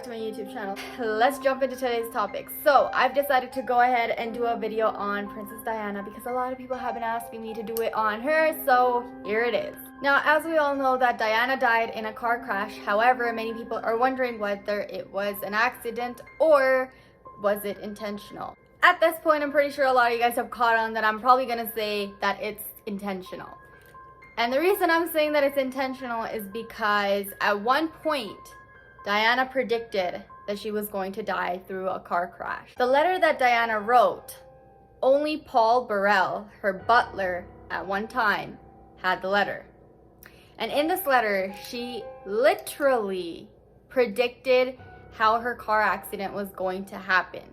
back to my YouTube channel. Let's jump into today's topic. So I've decided to go ahead and do a video on Princess Diana because a lot of people have been asking me to do it on her, so here it is. Now, as we all know that Diana died in a car crash, however, many people are wondering whether it was an accident or was it intentional. At this point, I'm pretty sure a lot of you guys have caught on that I'm probably gonna say that it's intentional. And the reason I'm saying that it's intentional is because at one point, Diana predicted that she was going to die through a car crash. The letter that Diana wrote, only Paul Burrell, her butler at one time, had the letter. And in this letter, she literally predicted how her car accident was going to happen.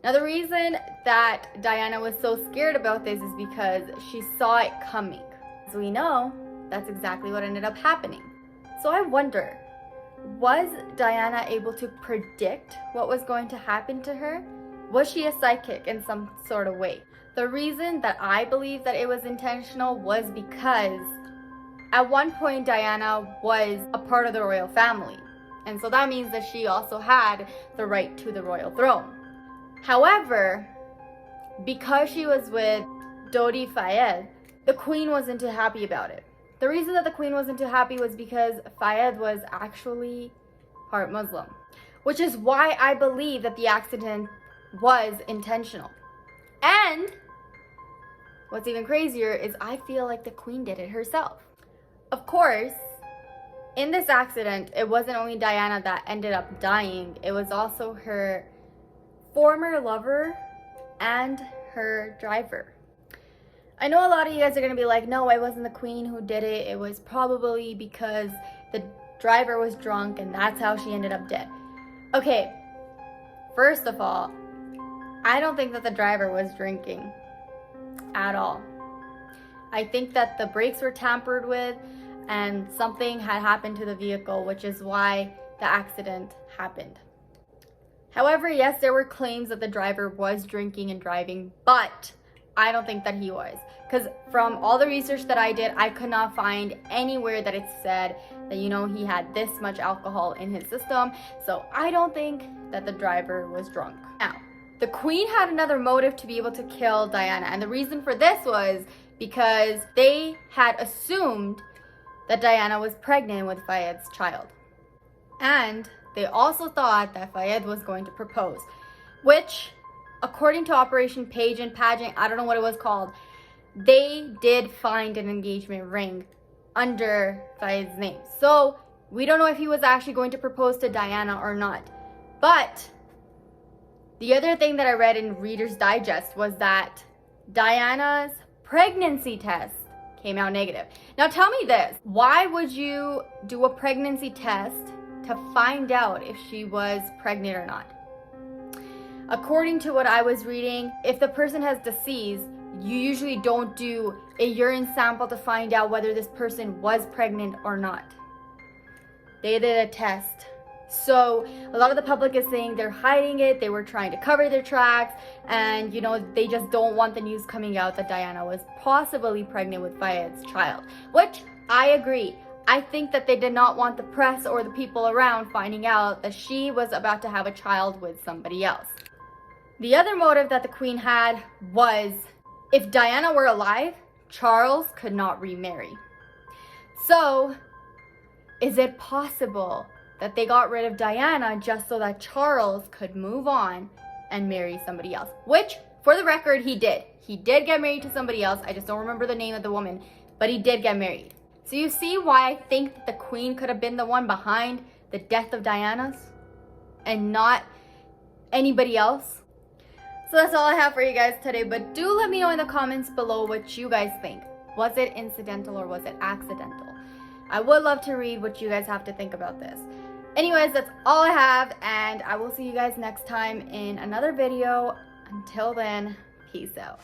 Now, the reason that Diana was so scared about this is because she saw it coming. As we know, that's exactly what ended up happening. So I wonder, was Diana able to predict what was going to happen to her? Was she a psychic in some sort of way? The reason that I believe that it was intentional was because at one point Diana was a part of the royal family. And so that means that she also had the right to the royal throne. However, because she was with Dodi Fayed, the queen wasn't too happy about it. The reason that the queen wasn't too happy was because Fayed was actually part Muslim, which is why I believe that the accident was intentional. And what's even crazier is I feel like the queen did it herself. Of course, in this accident, it wasn't only Diana that ended up dying, it was also her former lover and her driver. I know a lot of you guys are gonna be like, no, it wasn't the queen who did it. It was probably because the driver was drunk and that's how she ended up dead. Okay, first of all, I don't think that the driver was drinking at all. I think that the brakes were tampered with and something had happened to the vehicle, which is why the accident happened. However, yes, there were claims that the driver was drinking and driving, but I don't think that he was. Because from all the research that I did, I could not find anywhere that it said that, he had this much alcohol in his system. So I don't think that the driver was drunk. Now, the queen had another motive to be able to kill Diana. And the reason for this was because they had assumed that Diana was pregnant with Fayed's child. And they also thought that Fayed was going to propose, which, according to Operation Page and Pageant, I don't know what it was called, they did find an engagement ring under Fayed's name. So we don't know if he was actually going to propose to Diana or not. But the other thing that I read in Reader's Digest was that Diana's pregnancy test came out negative. Now tell me this, why would you do a pregnancy test to find out if she was pregnant or not? According to what I was reading, if the person has deceased, you usually don't do a urine sample to find out whether this person was pregnant or not. They did a test. So a lot of the public is saying they're hiding it, they were trying to cover their tracks, and they just don't want the news coming out that Diana was possibly pregnant with Fayed's child, which I agree. I think that they did not want the press or the people around finding out that she was about to have a child with somebody else. The other motive that the queen had was, if Diana were alive, Charles could not remarry. So, is it possible that they got rid of Diana just so that Charles could move on and marry somebody else? Which, for the record, he did. He did get married to somebody else. I just don't remember the name of the woman, but he did get married. So you see why I think that the queen could have been the one behind the death of Diana's and not anybody else? So that's all I have for you guys today, but do let me know in the comments below what you guys think. Was it incidental or was it accidental? I would love to read what you guys have to think about this. Anyways, that's all I have, and I will see you guys next time in another video. Until then, peace out.